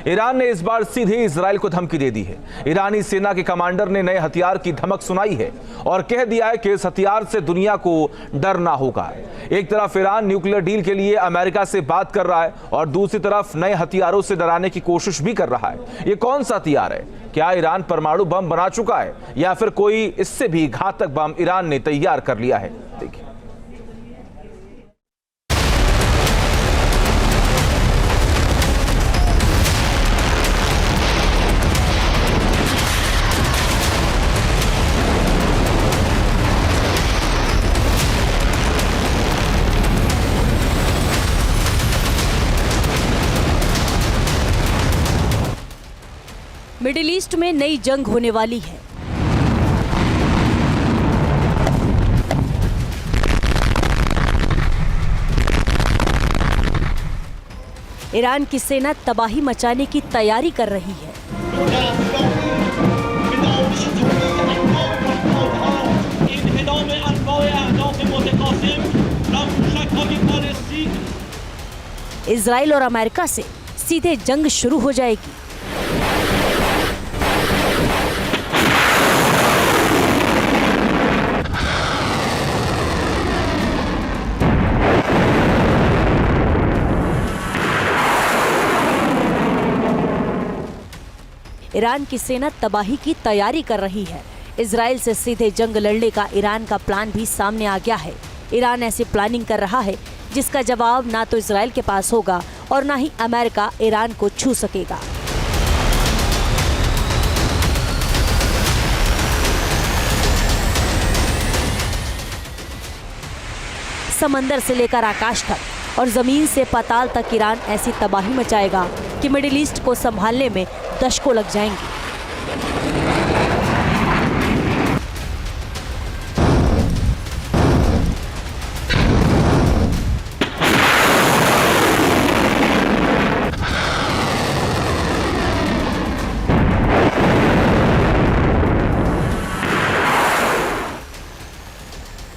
Iran ने इस बार सीधे इजराइल को धमकी दे दी है। ईरानी सेना के कमांडर ने नए हथियार की धमक सुनाई है और कह दिया है कि इस हथियार से दुनिया को डरना होगा। एक तरफ ईरान न्यूक्लियर डील के लिए अमेरिका से बात कर रहा है और दूसरी तरफ नए हथियारों से डराने की कोशिश भी कर रहा है। ये कौन सा हथियार है? क्या ईरान परमाणु बम बना चुका है या फिर कोई इससे भी घातक बम ईरान ने तैयार कर लिया है? देखिए। मिडिल ईस्ट में नई जंग होने वाली है। ईरान की सेना तबाही मचाने की तैयारी कर रही है। इजराइल और अमेरिका से सीधे जंग शुरू हो जाएगी। ईरान की सेना तबाही की तैयारी कर रही है। इजराइल से सीधे जंग लड़ने का ईरान का प्लान भी सामने आ गया है। ईरान ऐसी प्लानिंग कर रहा है जिसका जवाब ना तो इजराइल के पास होगा और ना ही अमेरिका ईरान को छू सकेगा। समंदर से लेकर आकाश तक और जमीन से पाताल तक ईरान ऐसी तबाही मचाएगा कि मिडिल ईस्ट को संभालने में दशकों लग जाएंगे।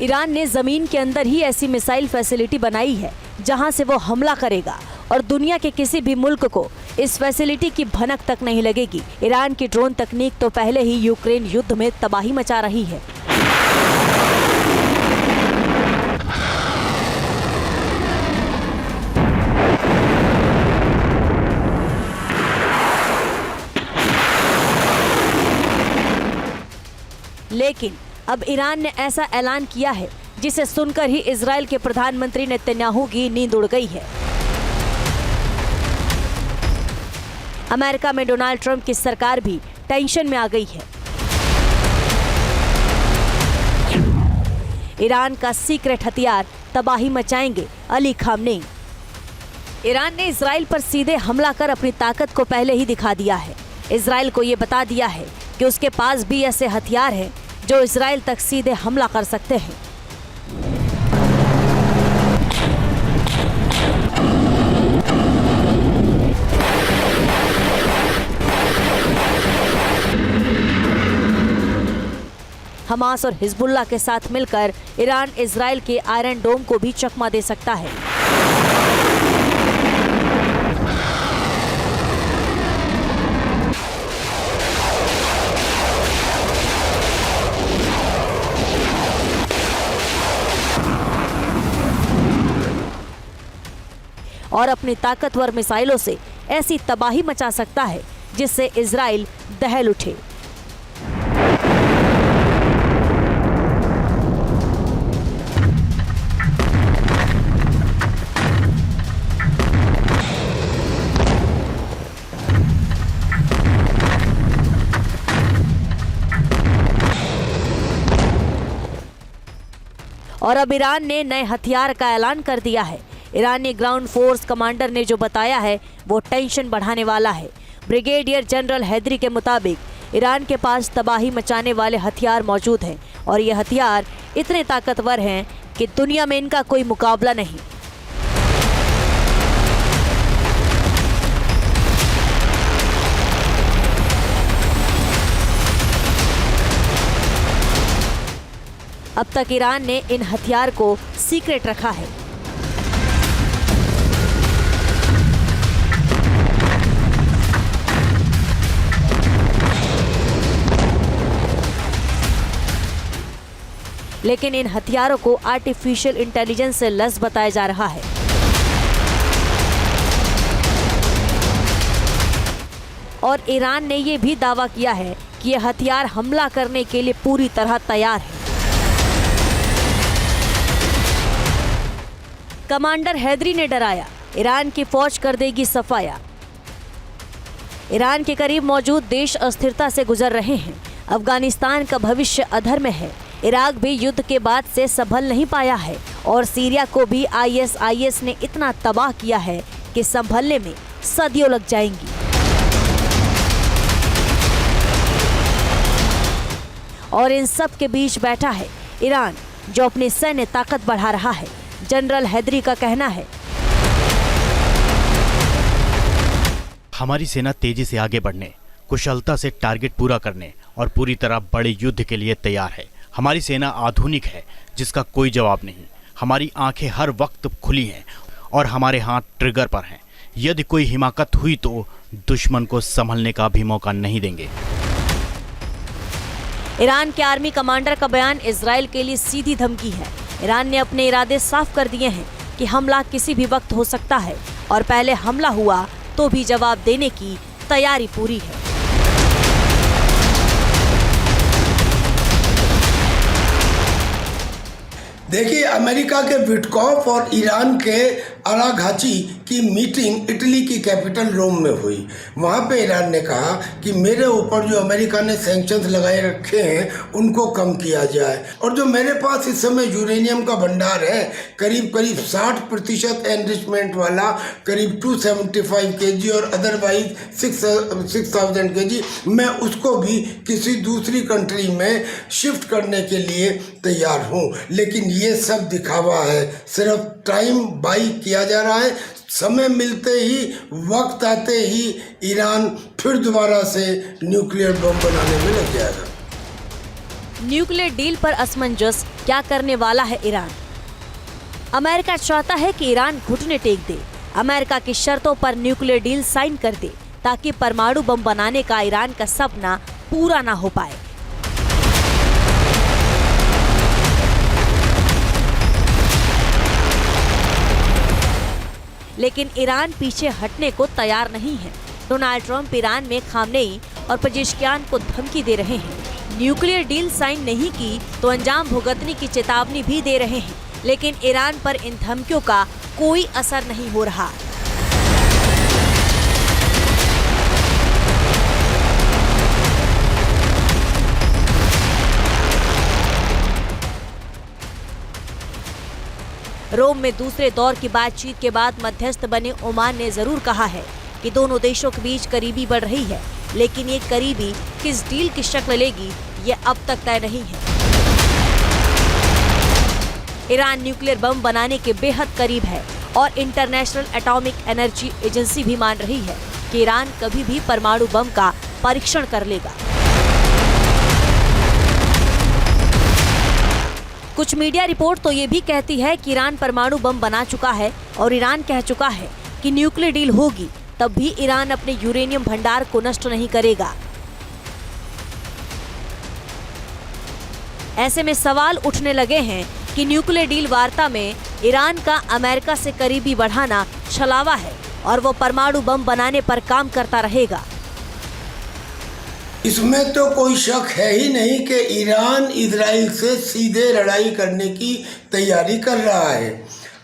ईरान ने जमीन के अंदर ही ऐसी मिसाइल फैसिलिटी बनाई है जहां से वो हमला करेगा और दुनिया के किसी भी मुल्क को इस फैसिलिटी की भनक तक नहीं लगेगी। ईरान की ड्रोन तकनीक तो पहले ही यूक्रेन युद्ध में तबाही मचा रही है। लेकिन अब ईरान ने ऐसा ऐलान किया है जिसे सुनकर ही इजराइल के प्रधानमंत्री नेतन्याहू की नींद उड़ गई है। अमेरिका में डोनाल्ड ट्रंप की सरकार भी टेंशन में आ गई है। ईरान का सीक्रेट हथियार तबाही मचाएंगे अली खामनेई। ईरान ने इजराइल पर सीधे हमला कर अपनी ताकत को पहले ही दिखा दिया है। इजराइल को ये बता दिया है कि उसके पास भी ऐसे हथियार हैं जो इजराइल तक सीधे हमला कर सकते हैं। हमास और हिजबुल्लाह के साथ मिलकर ईरान इजराइल के आयरन डोम को भी चकमा दे सकता है। और अपनी ताकतवर मिसाइलों से ऐसी तबाही मचा सकता है जिससे इजराइल दहल उठे। और अब ईरान ने नए हथियार का ऐलान कर दिया है। ईरानी ग्राउंड फोर्स कमांडर ने जो बताया है वो टेंशन बढ़ाने वाला है। ब्रिगेडियर जनरल हैदरी के मुताबिक ईरान के पास तबाही मचाने वाले हथियार मौजूद हैं और ये हथियार इतने ताकतवर हैं कि दुनिया में इनका कोई मुकाबला नहीं। अब तक ईरान ने इन हथियार को सीक्रेट रखा है। लेकिन इन हथियारों को आर्टिफिशियल इंटेलिजेंस से लैस बताया जा रहा है। और ईरान ने ये भी दावा किया है कि यह हथियार हमला करने के लिए पूरी तरह तैयार है। कमांडर हैदरी ने डराया, ईरान की फौज कर देगी सफाया। ईरान के करीब मौजूद देश अस्थिरता से गुजर रहे हैं। अफगानिस्तान का भविष्य अधर में है। इराक भी युद्ध के बाद से संभल नहीं पाया है और सीरिया को भी ISIS ने इतना तबाह किया है कि संभलने में सदियों लग जाएंगी। और इन सब के बीच बैठा है ईरान, जो अपनी सैन्य ताकत बढ़ा रहा है। जनरल हैदरी का कहना है, हमारी सेना तेजी से आगे बढ़ने, कुशलता से टारगेट पूरा करने और पूरी तरह बड़े युद्ध के लिए तैयार है। हमारी सेना आधुनिक है, जिसका कोई जवाब नहीं। हमारी आंखें हर वक्त खुली हैं और हमारे हाथ ट्रिगर पर हैं। यदि कोई हिमाकत हुई तो दुश्मन को संभलने का भी मौका नहीं देंगे। ईरान के आर्मी कमांडर का बयान इजराइल के लिए सीधी धमकी है। ईरान ने अपने इरादे साफ कर दिए हैं कि हमला किसी भी वक्त हो सकता है और पहले हमला हुआ तो भी जवाब देने की तैयारी पूरी है। देखिए, अमेरिका के विटकॉफ और ईरान के अराघाची की मीटिंग इटली की कैपिटल रोम में हुई। वहाँ पे ईरान ने कहा कि मेरे ऊपर जो अमेरिका ने सैंक्शंस लगाए रखे हैं उनको कम किया जाए, और जो मेरे पास इस समय यूरेनियम का भंडार है करीब 60% एनरिचमेंट वाला, करीब 275 kg और अदरवाइज 6000 kg, मैं उसको भी किसी दूसरी कंट्री में शिफ्ट करने के लिए तैयार हूँ। लेकिन ये सब दिखावा है, सिर्फ टाइम बाई किया जा रहा है। समय मिलते ही, वक्त आते ही ईरान फिर दोबारा से न्यूक्लियर बम बनाने में लग जाएगा। न्यूक्लियर डील पर असमंजस क्या करने वाला है ईरान? अमेरिका चाहता है कि ईरान घुटने टेक दे, अमेरिका की शर्तों पर न्यूक्लियर डील साइन कर दे, ताकि परमाणु बम बनाने का ईरान का सपना पूरा ना हो पाए। लेकिन ईरान पीछे हटने को तैयार नहीं है। डोनाल्ड ट्रंप ईरान में खामनेई और पेजेश्कियान को धमकी दे रहे हैं। न्यूक्लियर डील साइन नहीं की तो अंजाम भुगतने की चेतावनी भी दे रहे हैं। लेकिन ईरान पर इन धमकियों का कोई असर नहीं हो रहा। रोम में दूसरे दौर की बातचीत के बाद मध्यस्थ बने ओमान ने जरूर कहा है कि दोनों देशों के बीच करीबी बढ़ रही है, लेकिन ये करीबी किस डील की शक्ल लेगी ये अब तक तय नहीं है। ईरान न्यूक्लियर बम बनाने के बेहद करीब है और इंटरनेशनल एटॉमिक एनर्जी एजेंसी भी मान रही है कि ईरान कभी भी परमाणु बम का परीक्षण कर लेगा। कुछ मीडिया रिपोर्ट तो ये भी कहती है कि ईरान परमाणु बम बना चुका है और ईरान कह चुका है कि न्यूक्लियर डील होगी तब भी ईरान अपने यूरेनियम भंडार को नष्ट नहीं करेगा। ऐसे में सवाल उठने लगे हैं कि न्यूक्लियर डील वार्ता में ईरान का अमेरिका से करीबी बढ़ाना छलावा है और वो परमाणु बम बनाने पर काम करता रहेगा। इसमें तो कोई शक है ही नहीं कि ईरान इजराइल से सीधे लड़ाई करने की तैयारी कर रहा है।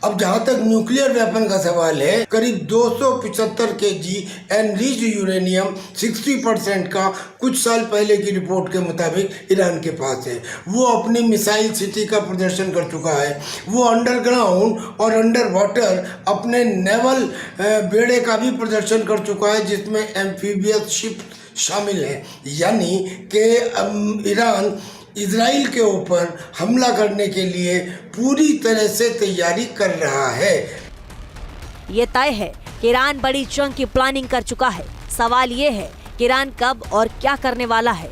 अब जहाँ तक न्यूक्लियर वेपन का सवाल है, करीब 275 kg एनरिच्ड यूरेनियम 60% का कुछ साल पहले की रिपोर्ट के मुताबिक ईरान के पास है। वो अपनी मिसाइल सिटी का प्रदर्शन कर चुका है। वो अंडरग्राउंड और अंडर वाटर अपने नेवल बेड़े का भी प्रदर्शन कर चुका है, जिसमें एम्फीबियस शिप शामिल है। यानी कि ईरान इजराइल के ऊपर हमला करने के लिए पूरी तरह से तैयारी कर रहा है। ये तय है कि ईरान बड़ी जंग की प्लानिंग कर चुका है। सवाल ये है कि ईरान कब और क्या करने वाला है।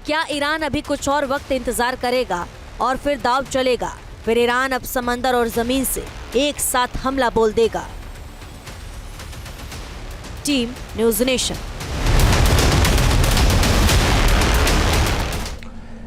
क्या ईरान अभी कुछ और वक्त इंतजार करेगा और फिर दांव चलेगा? फिर ईरान अब समंदर और जमीन से एक साथ हमला बोल देगा। Team news nation.